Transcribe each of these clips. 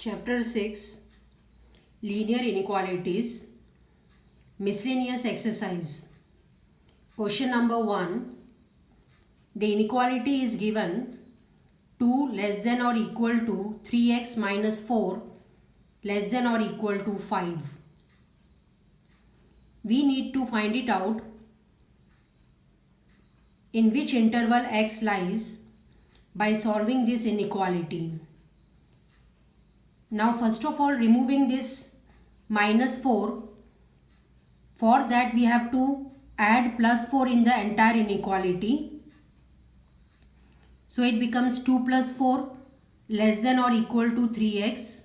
Chapter 6 Linear Inequalities Miscellaneous Exercise. Question number 1. The inequality is given 2 less than or equal to 3x minus 4 less than or equal to 5. We need to find it out in which interval x lies by solving this inequality. Now first of all, removing this minus 4, for that we have to add plus 4 in the entire inequality. So it becomes 2 plus 4 less than or equal to 3x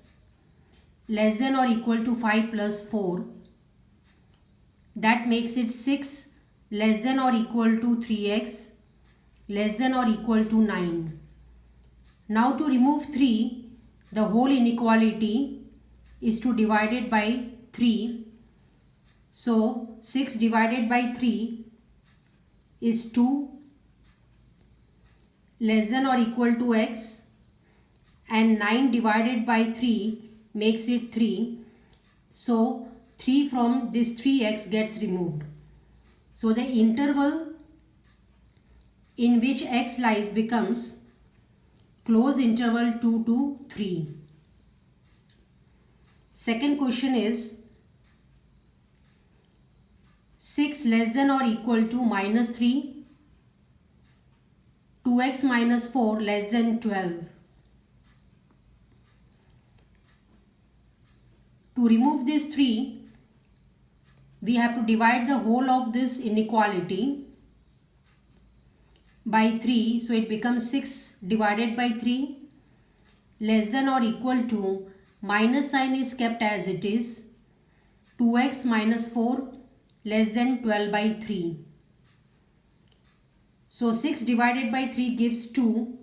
less than or equal to 5 plus 4. That makes it 6 less than or equal to 3x less than or equal to 9. Now to remove 3, the whole inequality is to divide it by 3. So 6 divided by 3 is 2 less than or equal to x, and 9 divided by 3 makes it 3. So 3 from this 3x gets removed. So the interval in which x lies becomes close interval 2 to 3. Second question is 6 less than or equal to minus 3, 2x minus 4 less than 12. To remove this 3, we have to divide the whole of this inequality by 3. So it becomes 6 divided by 3 less than or equal to, minus sign is kept as it is, 2x minus 4 less than 12 by 3. So 6 divided by 3 gives 2.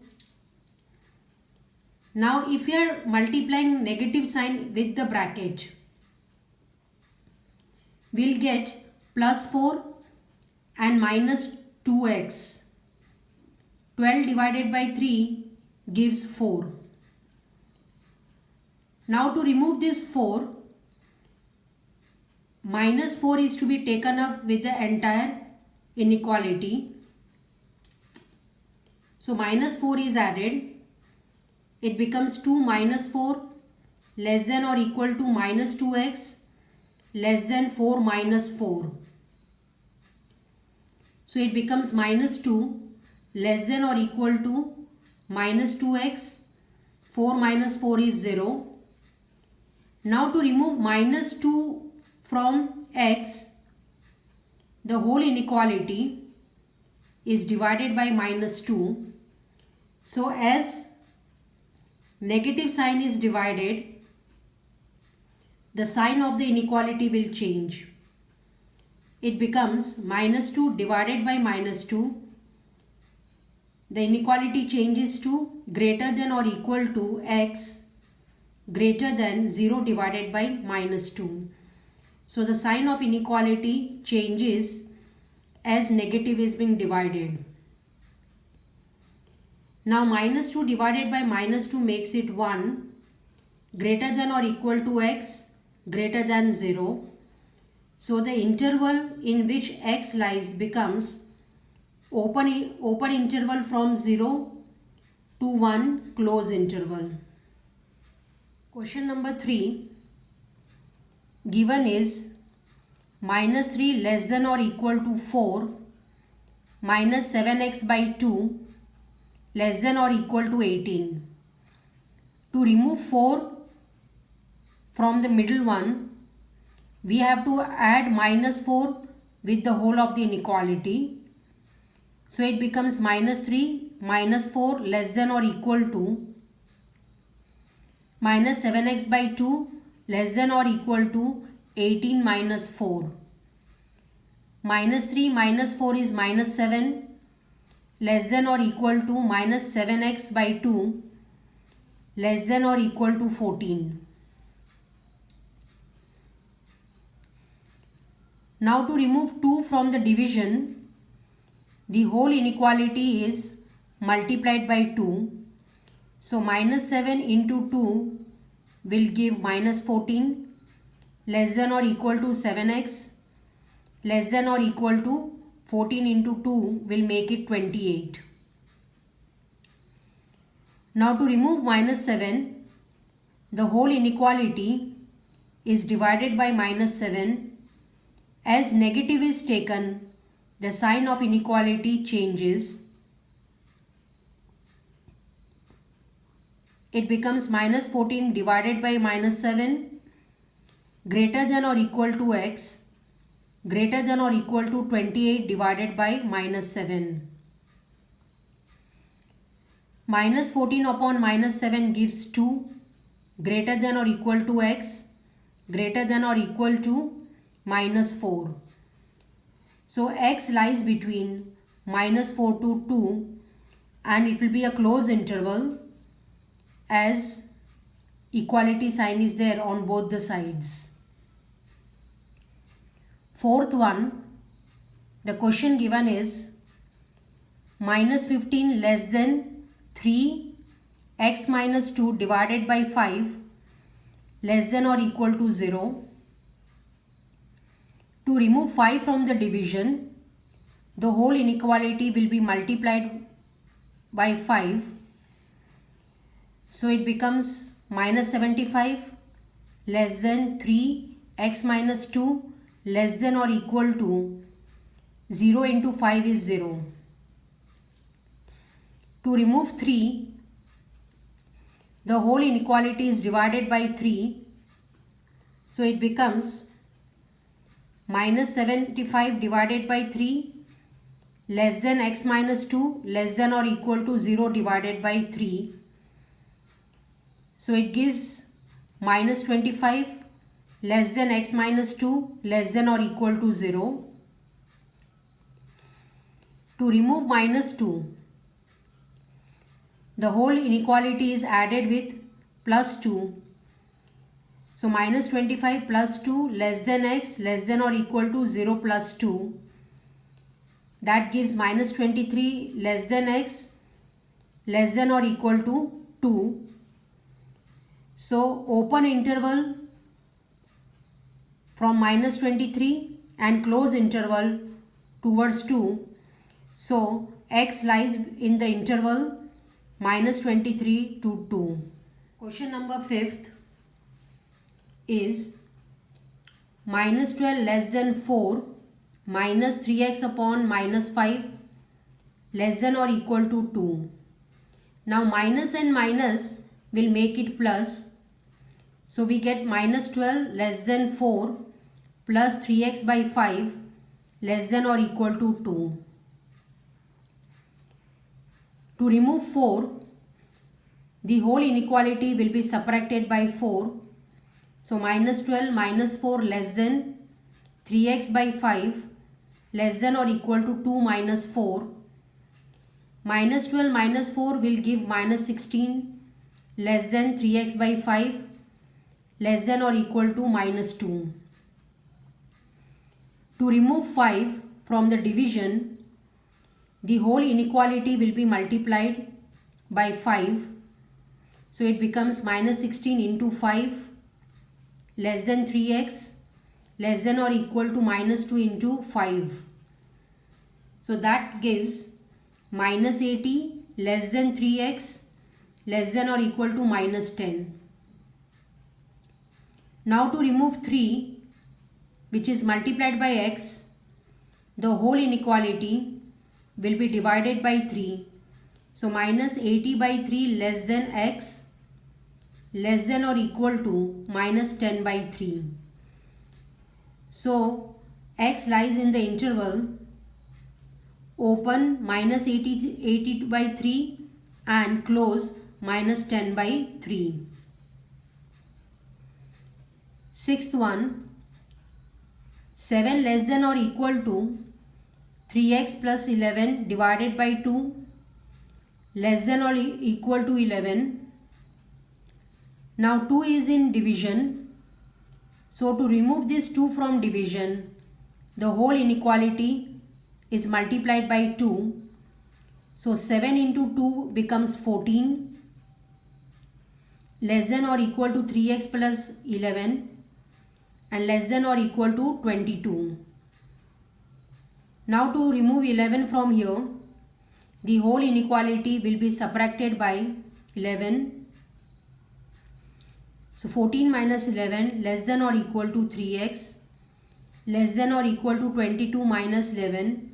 Now if we are multiplying negative sign with the bracket, we'll get plus 4 and minus 2x. 12 divided by 3 gives 4. Now to remove this 4, minus 4 is to be taken up with the entire inequality. So minus 4 is added. It becomes 2 minus 4 less than or equal to minus 2x less than 4 minus 4. So it becomes minus 2 less than or equal to minus 2x, 4 minus 4 is 0. Now to remove minus 2 from x, the whole inequality is divided by minus 2. So as negative sign is divided, the sign of the inequality will change. It becomes minus 2 divided by minus 2. The inequality changes to greater than or equal to x greater than 0 divided by minus 2. So the sign of inequality changes as negative is being divided. Now minus 2 divided by minus 2 makes it 1, greater than or equal to x greater than 0. So the interval in which x lies becomes open interval from 0 to 1, close interval. Question number 3 given is minus 3 less than or equal to 4 minus 7x by 2 less than or equal to 18. To remove 4 from the middle one, we have to add minus 4 with the whole of the inequality. So it becomes minus 3 minus 4 less than or equal to minus 7x by 2 less than or equal to 18 minus 4. Minus 3 minus 4 is minus 7 less than or equal to minus 7x by 2 less than or equal to 14. Now to remove 2 from the division, the whole inequality is multiplied by 2. So minus 7 into 2 will give minus 14, less than or equal to 7x, less than or equal to 14 into 2 will make it 28. Now to remove minus 7, the whole inequality is divided by minus 7. As negative is taken, the sign of inequality changes. It becomes minus 14 divided by minus 7 greater than or equal to x greater than or equal to 28 divided by minus 7. Minus 14 upon minus 7 gives 2 greater than or equal to x greater than or equal to minus 4. So x lies between minus 4 to 2 and it will be a closed interval as equality sign is there on both the sides. Fourth one, the question given is minus 15 less than 3 x minus 2 divided by 5 less than or equal to 0. To remove 5 from the division, the whole inequality will be multiplied by 5. So it becomes minus 75 less than 3 x minus 2 less than or equal to 0 into 5 is 0. To remove 3, the whole inequality is divided by 3. So it becomes minus 75 divided by 3 less than x minus 2 less than or equal to 0 divided by 3. So it gives minus 25 less than x minus 2 less than or equal to 0. To remove minus 2, the whole inequality is added with plus 2. So minus 25 plus 2 less than x less than or equal to 0 plus 2. That gives minus 23 less than x less than or equal to 2. So open interval from minus 23 and close interval towards 2. So x lies in the interval minus 23 to 2. Question number 5th is minus 12 less than 4 minus 3x upon minus 5 less than or equal to 2. Now minus and minus will make it plus. So we get minus 12 less than 4 plus 3x by 5 less than or equal to 2. To remove 4, the whole inequality will be subtracted by 4. So minus 12 minus 4 less than 3x by 5 less than or equal to 2 minus 4. Minus 12 minus 4 will give minus 16 less than 3x by 5 less than or equal to minus 2. To remove 5 from the division, the whole inequality will be multiplied by 5. So it becomes minus 16 into 5 less than 3x less than or equal to minus 2 into 5. So that gives minus 80 less than 3x less than or equal to minus 10. Now to remove 3, which is multiplied by x, the whole inequality will be divided by 3. So minus 80 by 3 less than x less than or equal to minus 10 by 3. So x lies in the interval open minus 80 by 3 and close minus 10 by 3. Sixth one, 7 less than or equal to 3x plus 11 divided by 2 less than or equal to 11. Now 2 is in division. So to remove this 2 from division, the whole inequality is multiplied by 2. So 7 into 2 becomes 14 less than or equal to 3x plus 11 and less than or equal to 22. Now to remove 11 from here, the whole inequality will be subtracted by 11. So 14 minus 11 less than or equal to 3x, less than or equal to 22 minus 11.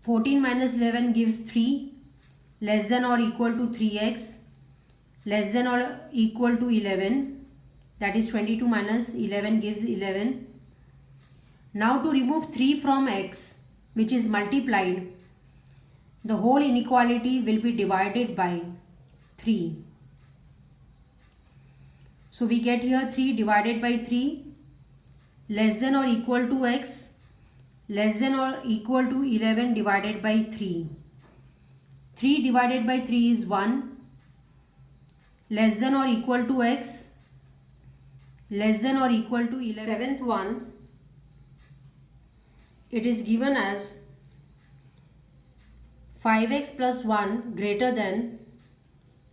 14 minus 11 gives 3, less than or equal to 3x, less than or equal to 11, that is 22 minus 11 gives 11. Now to remove 3 from x, which is multiplied, the whole inequality will be divided by 3. So we get here 3 divided by 3, less than or equal to x, less than or equal to 11 divided by 3. 3 divided by 3 is 1, less than or equal to x, less than or equal to 11. Seventh one, it is given as 5x plus 1 greater than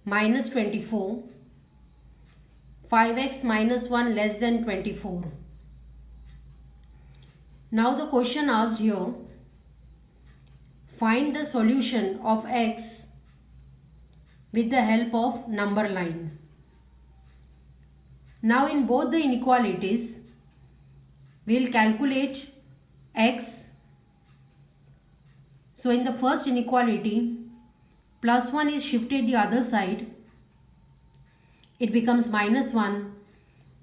minus 24, 5x minus 1 less than 24. Now the question asked here, find the solution of x with the help of number line. Now in both the inequalities, we will calculate x. So in the first inequality, plus 1 is shifted the other side. It becomes minus 1.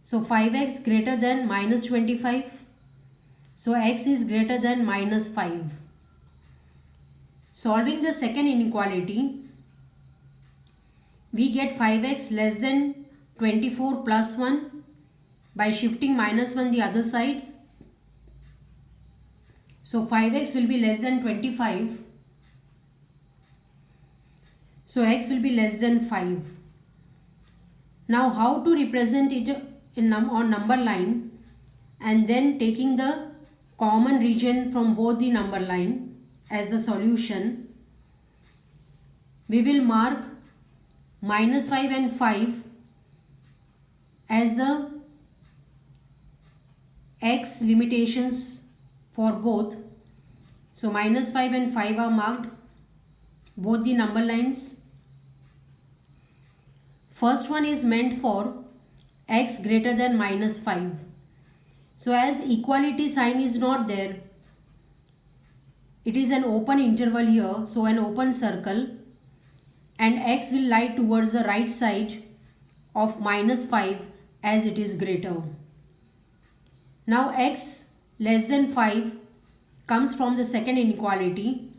So 5x greater than minus 25. So x is greater than minus 5. Solving the second inequality, we get 5x less than 24 plus 1 by shifting minus 1 the other side. So 5x will be less than 25. So x will be less than 5. Now how to represent it on number line, and then taking the common region from both the number line as the solution, we will mark minus 5 and 5 as the x limitations for both. So minus 5 and 5 are marked, both the number lines. First one is meant for x greater than minus 5. So as equality sign is not there, it is an open interval here, so an open circle, and x will lie towards the right side of minus 5 as it is greater. Now x less than 5 comes from the second inequality.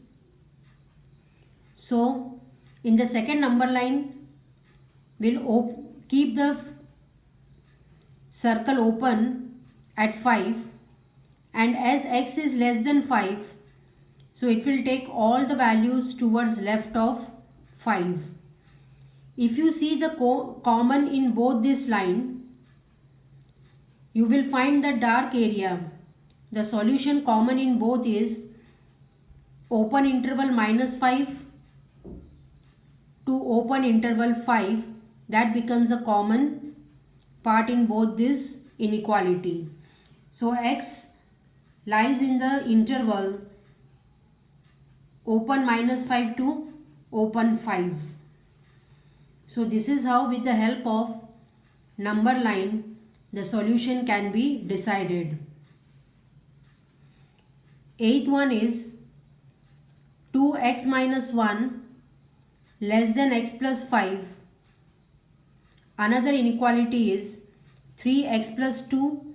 So in the second number line, we'll keep the circle open at 5, and as x is less than 5, so it will take all the values towards left of 5. If you see the common in both this line, you will find the dark area. The solution common in both is open interval minus 5 to open interval 5. That becomes a common part in both this inequality. So x lies in the interval open minus 5 to open 5. So this is how, with the help of number line, the solution can be decided. Eighth one is 2x minus 1 less than x plus 5. Another inequality is 3x plus 2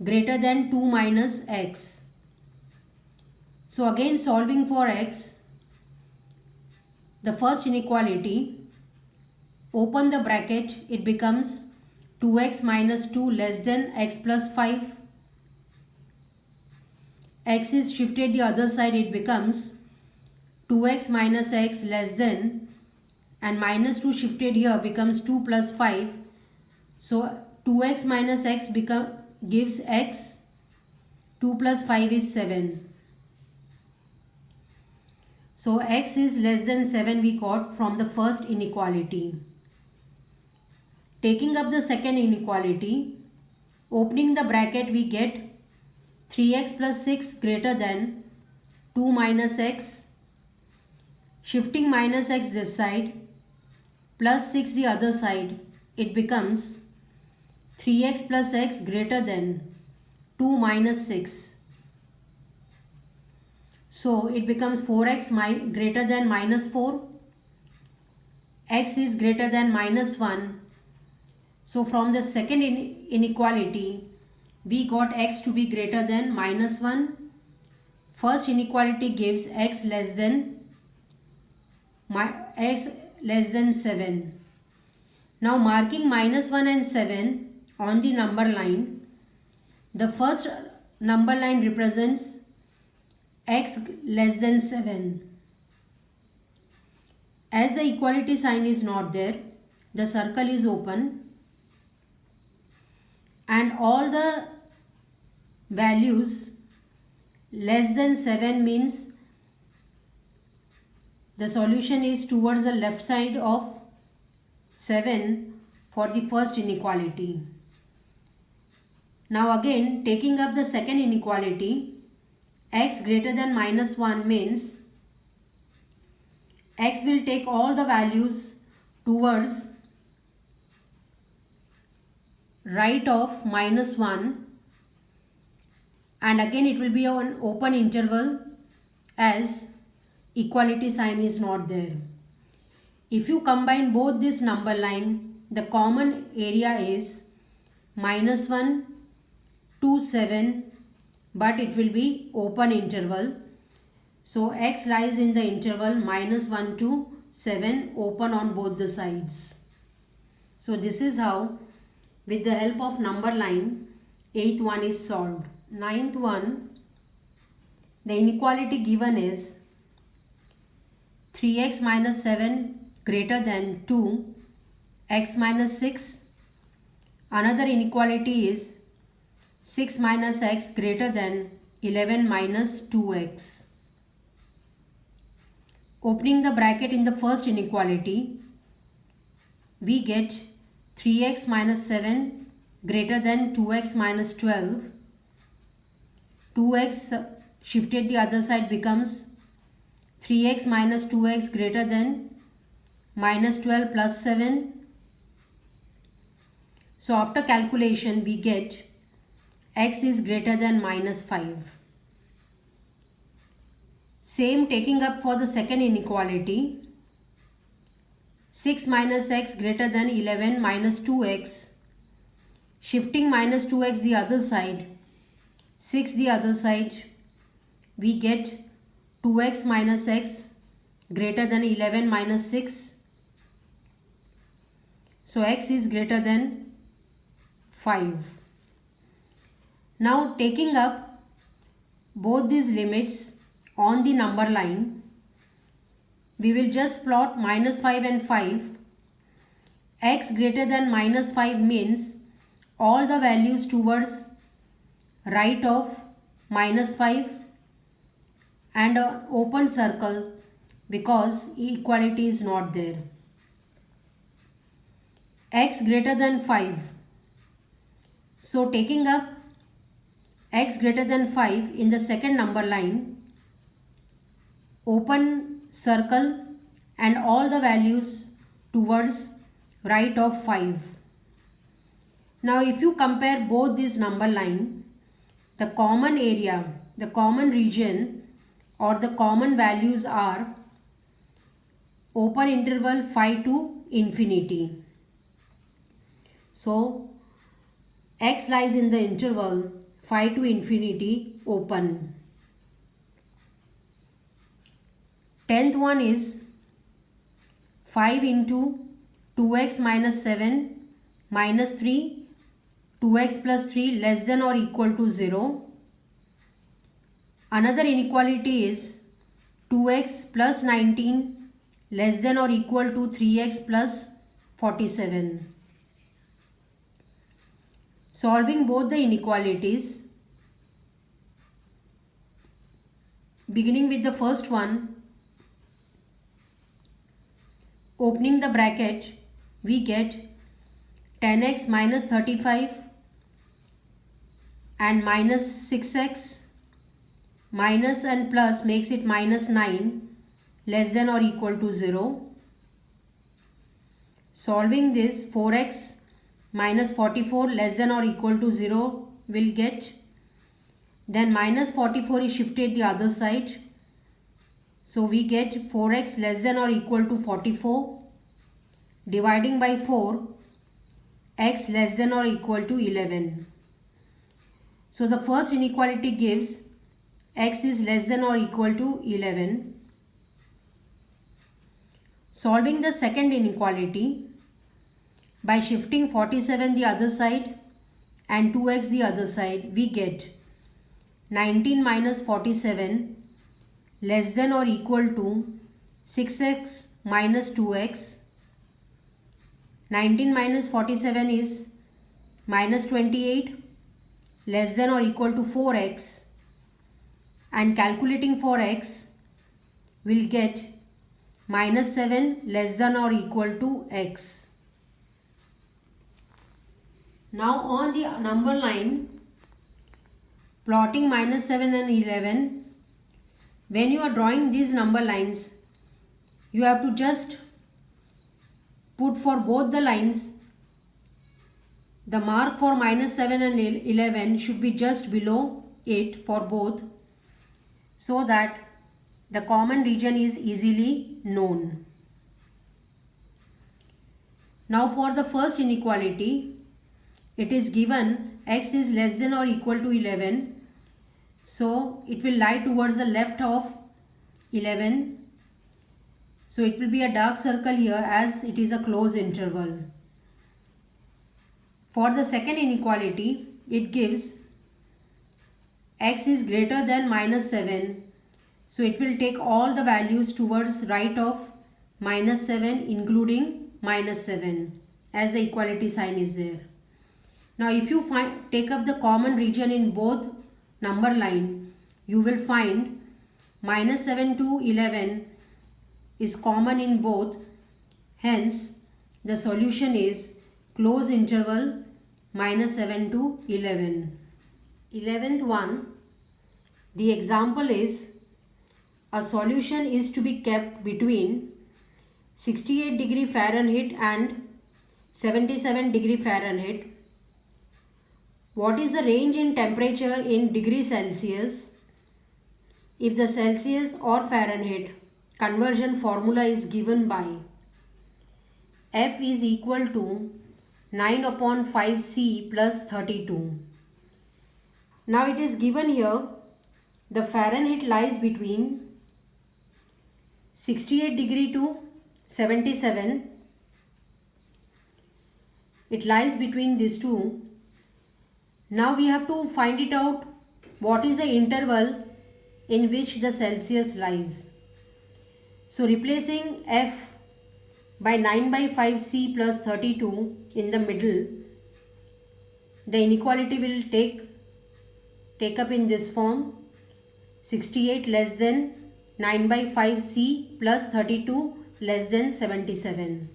greater than 2 minus x. So again, solving for x, the first inequality, open the bracket, it becomes 2x minus 2 less than x plus 5. X is shifted the other side, it becomes 2x minus x less than, and minus 2 shifted here becomes 2 plus 5. So 2x minus x gives x, 2 plus 5 is 7. So x is less than 7 we got from the first inequality. Taking up the second inequality, opening the bracket, we get 3x plus 6 greater than 2 minus x. Shifting minus x this side, plus 6 the other side, it becomes 3x plus x greater than 2 minus 6. So it becomes 4x greater than minus 4. X is greater than minus 1. So from the second inequality, we got x to be greater than minus 1. First inequality gives x less than 7. Now marking minus 1 and 7 on the number line, the first number line represents x less than 7. As the equality sign is not there, the circle is open and all the values less than 7 means the solution is towards the left side of 7 for the first inequality. Now again, taking up the second inequality, x greater than minus 1 means x will take all the values towards right of minus 1, and again it will be an open interval as equality sign is not there. If you combine both this number line, the common area is minus 1 to 7, but it will be open interval. So x lies in the interval minus 1 to 7, open on both the sides. So this is how, with the help of number line, 8th one is solved. 9th one, the inequality given is 3x minus 7 greater than 2, x minus 6. Another inequality is 6 minus x greater than 11 minus 2x. Opening the bracket in the first inequality, we get 3x minus 7 greater than 2x minus 12. 2x shifted the other side becomes 3x minus 2x greater than minus 12 plus 7. So after calculation we get x is greater than minus 5. Same taking up for the second inequality. 6 minus x greater than 11 minus 2x. Shifting minus 2x the other side, 6 the other side, we get 2x minus x greater than 11 minus 6. So x is greater than 5. Now taking up both these limits on the number line, we will just plot minus 5 and 5. X greater than minus 5 means all the values towards right of minus 5 and an open circle because equality is not there. X greater than 5. So taking up x greater than 5 in the second number line, open circle and all the values towards right of 5. Now if you compare both this number line, the common area, the common region or the common values are open interval 5 to infinity. So x lies in the interval 5 to infinity open. 10th one is 5 into 2x minus 7 minus 3, 2x plus 3 less than or equal to 0. Another inequality is 2x plus 19 less than or equal to 3x plus 47. Solving both the inequalities, beginning with the first one, opening the bracket, we get 10x minus 35 and minus 6x minus and plus makes it minus 9 less than or equal to 0. Solving this, 4x minus 44 less than or equal to 0 will get. Then minus 44 is shifted the other side. So we get 4x less than or equal to 44. Dividing by 4, x less than or equal to 11. So the first inequality gives x is less than or equal to 11. Solving the second inequality, by shifting 47 the other side and 2x the other side, we get 19 minus 47 less than or equal to 6x minus 2x. 19 minus 47 is minus 28 less than or equal to 4x, and calculating for x will get minus 7 less than or equal to x. Now on the number line, plotting minus 7 and 11, when you are drawing these number lines, you have to just put for both the lines, the mark for minus 7 and 11 should be just below it for both, so that the common region is easily known. Now for the first inequality, it is given x is less than or equal to 11. So it will lie towards the left of 11. So it will be a dark circle here as it is a closed interval. For the second inequality, it gives x is greater than minus 7. So it will take all the values towards right of minus 7 including minus 7 as the equality sign is there. Now if you take up the common region in both number line, you will find minus 7 to 11 is common in both. Hence the solution is closed interval minus 7 to 11. 11th one, the example is a solution is to be kept between 68 degree Fahrenheit and 77 degree Fahrenheit. What is the range in temperature in degree Celsius? If the Celsius or Fahrenheit conversion formula is given by F is equal to 9 upon 5 C plus 32. Now it is given here the Fahrenheit lies between 68 degree to 77. It lies between these two. Now we have to find it out what is the interval in which the Celsius lies. So replacing F by 9 by 5 C plus 32 in the middle, the inequality will take up in this form: 68 less than 9 by 5 C plus 32 less than 77.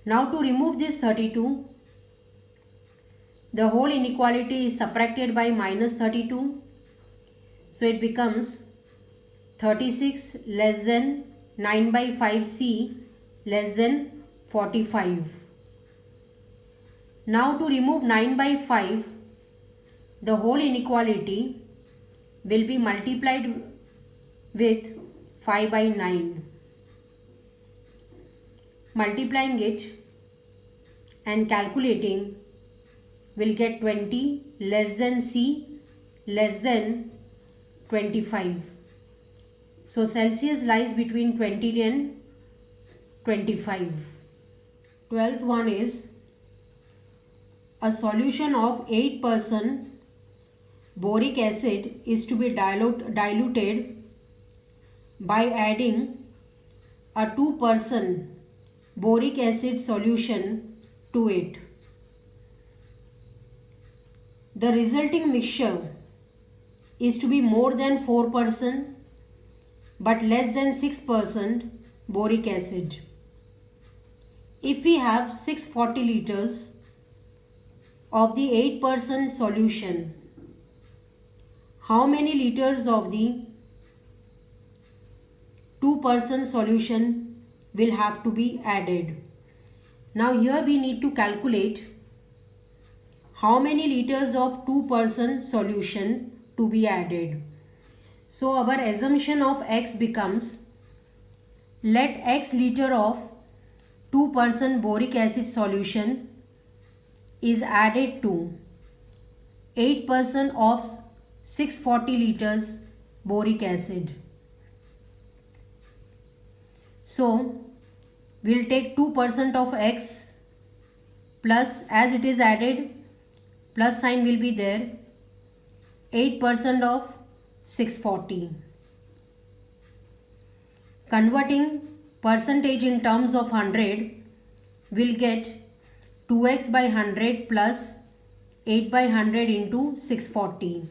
Now to remove this 32, the whole inequality is subtracted by minus 32. So it becomes 36 less than 9 by 5 C less than 45. Now to remove 9 by 5, the whole inequality will be multiplied with 5 by 9. Multiplying it and calculating will get 20 less than C less than 25. So Celsius lies between 20 and 25. 12th one is a solution of 8% boric acid is to be diluted by adding a 2% boric acid solution to it. The resulting mixture is to be more than 4% but less than 6% boric acid. if we have 640 liters of the 8% solution, how many liters of the 2% solution will have to be added? Now here we need to calculate how many liters of 2% solution to be added. So our assumption of X becomes, let X liter of 2% boric acid solution is added to 8% of 640 liters boric acid. So we'll take 2% of X plus, as it is added, plus sign will be there, 8% of 640. Converting percentage in terms of 100, will get 2x by 100 plus 8 by 100 into 640.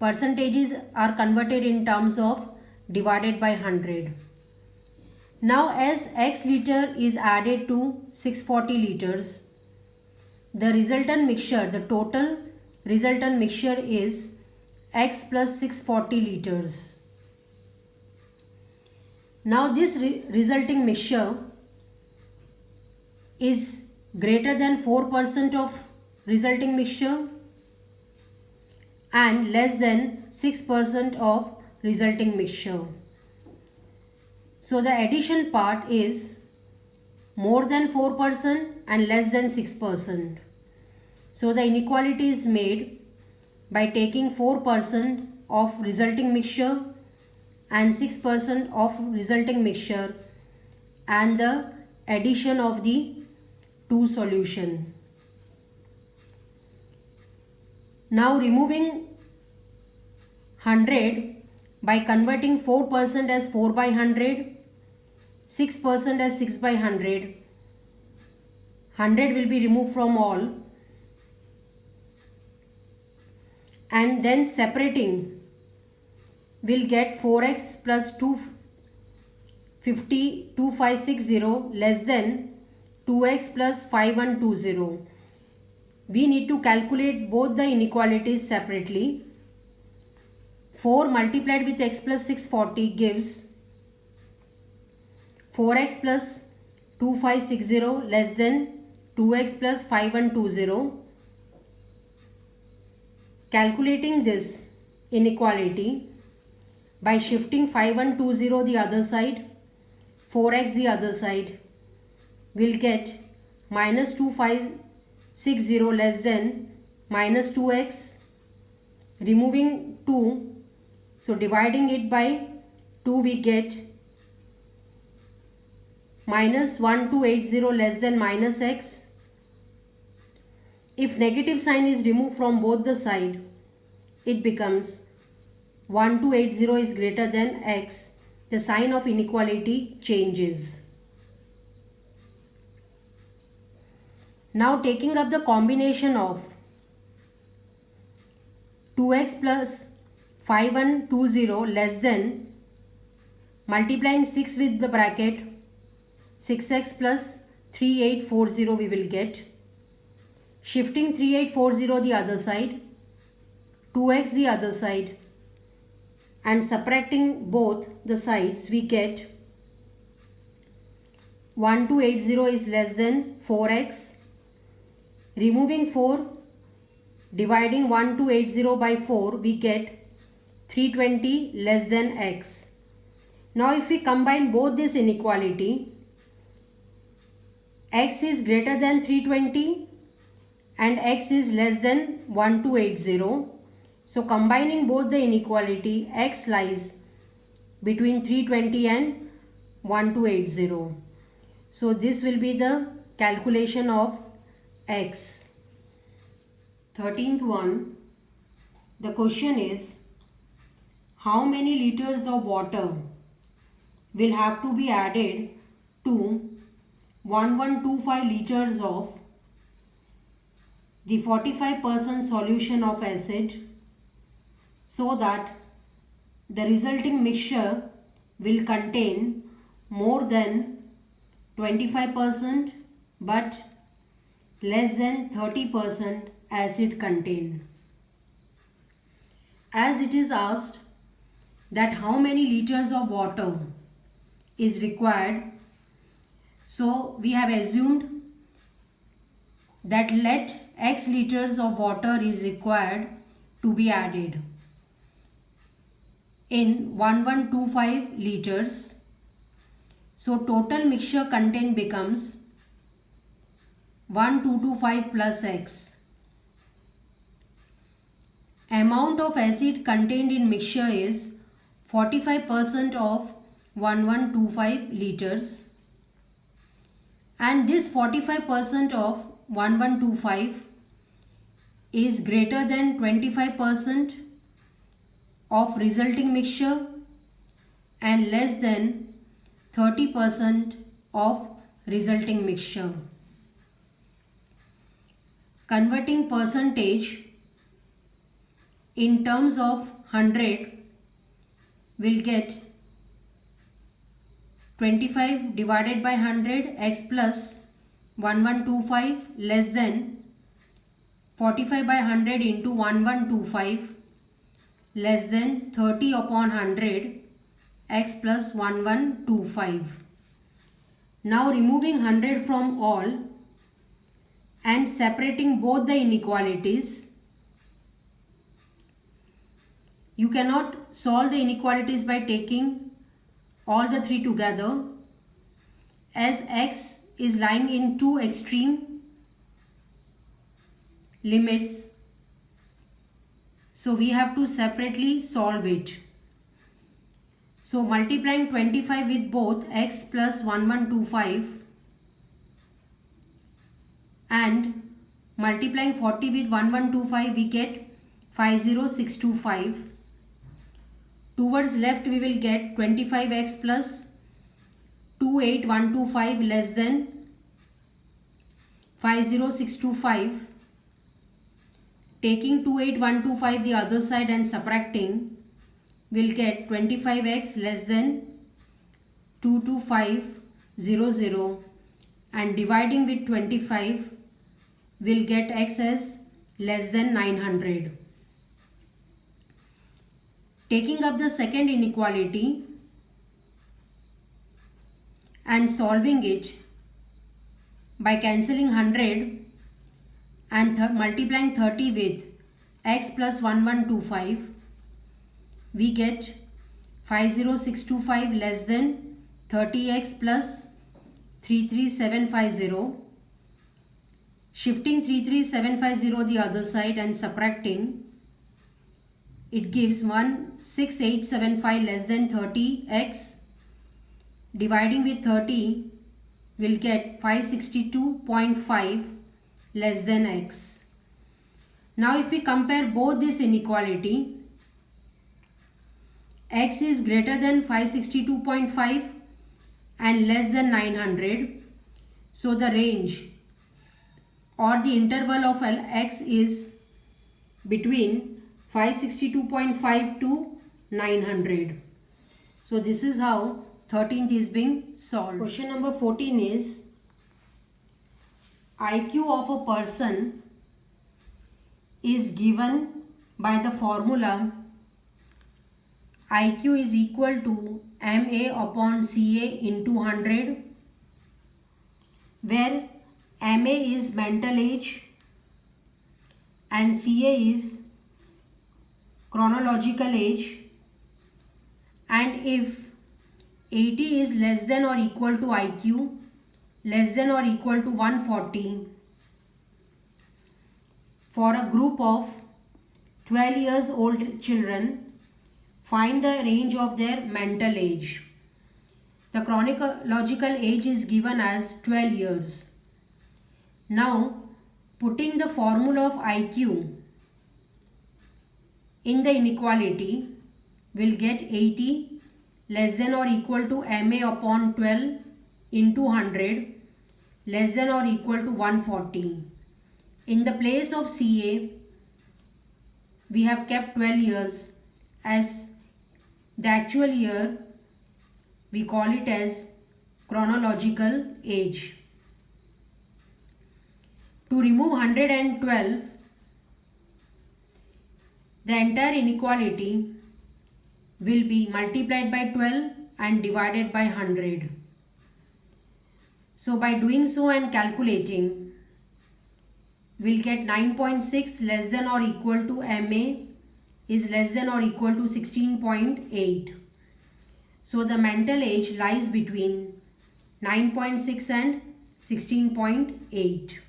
Percentages are converted in terms of divided by 100. Now as X liter is added to 640 liters, the resultant mixture, the total resultant mixture is X plus 640 liters. Now this resulting mixture is greater than 4% of resulting mixture and less than 6% of resulting mixture. So the addition part is more than 4% and less than 6%. So the inequality is made by taking 4% of resulting mixture and 6% of resulting mixture and the addition of the two solution. Now removing 100 by converting 4% as 4 by 100, 6% as 6 by 100, 100 will be removed from all, and then separating will get 4x plus 2560 less than 2x plus 5120. We need to calculate both the inequalities separately. 4 multiplied with x plus 640 gives 4x plus 2560 less than 2x plus 5120. Calculating this inequality by shifting 5120 the other side, 4x the other side, will get minus 2560 less than minus 2x, removing 2, so dividing it by 2 we get minus 1280 less than minus x. If negative sign is removed from both the side, it becomes 1280 is greater than x. The sign of inequality changes. Now taking up the combination of 2x plus 5120 less than, multiplying 6 with the bracket, 6x plus 3840 we will get. Shifting 3840 the other side, 2x the other side, and subtracting both the sides we get 1280 is less than 4x. Removing 4, dividing 1280 by 4 we get 320 less than x. Now if we combine both this inequality, x is greater than 320 and x is less than 1280. So combining both the inequality, x lies between 320 and 1280. So this will be the calculation of x. 13th one, the question is, how many liters of water will have to be added to 1125 liters of the 45% solution of acid so that the resulting mixture will contain more than 25% but less than 30% acid contained. As it is asked that how many liters of water is required, so we have assumed that let X liters of water is required to be added in 1125 liters. So total mixture content becomes 1225 plus X. Amount of acid contained in mixture is 45% of 1125 liters, and this 45% of 1125 is greater than 25% of resulting mixture and less than 30% of resulting mixture. Converting percentage in terms of 100 will get 25 divided by 100 x plus 1125 less than 45 by 100 into 1125 less than 30 upon 100 x plus 1125. Now removing 100 from all and separating both the inequalities. You cannot solve the inequalities by taking all the three together, as X is lying in two extreme limits. So we have to separately solve it. So multiplying 25 with both X plus 1125 and multiplying 40 with 1125, we get 50625. Towards left we will get 25x plus 28125 less than 50625. Taking 28125 the other side and subtracting, will get 25x less than 22500, and dividing with 25 will get x as less than 900. Taking up the second inequality and solving it by cancelling 100 and multiplying 30 with x plus 1125, we get 50625 less than 30x plus 33750. Shifting 33750 the other side and subtracting, it gives 16875 less than 30x. Dividing with 30 will get 562.5 less than x. Now if we compare both this inequality, x is greater than 562.5 and less than 900. So the range or the interval of x is between 562.5 to 900. So this is how 13th is being solved. Question number 14 is IQ of a person is given by the formula IQ is equal to MA upon CA into 100, where MA is mental age and CA is chronological age, and if 80 is less than or equal to IQ less than or equal to 140 for a group of 12 years old children, find the range of their mental age. The chronological age is given as 12 years. Now putting the formula of IQ in the inequality, will get 80 less than or equal to MA upon 12 into 100 less than or equal to 140. In the place of CA, we have kept 12 years as the actual year. We call it as chronological age. To remove 112, the entire inequality will be multiplied by 12 and divided by 100. So by doing so and calculating, we'll get 9.6 less than or equal to MA is less than or equal to 16.8. So the mental age lies between 9.6 and 16.8.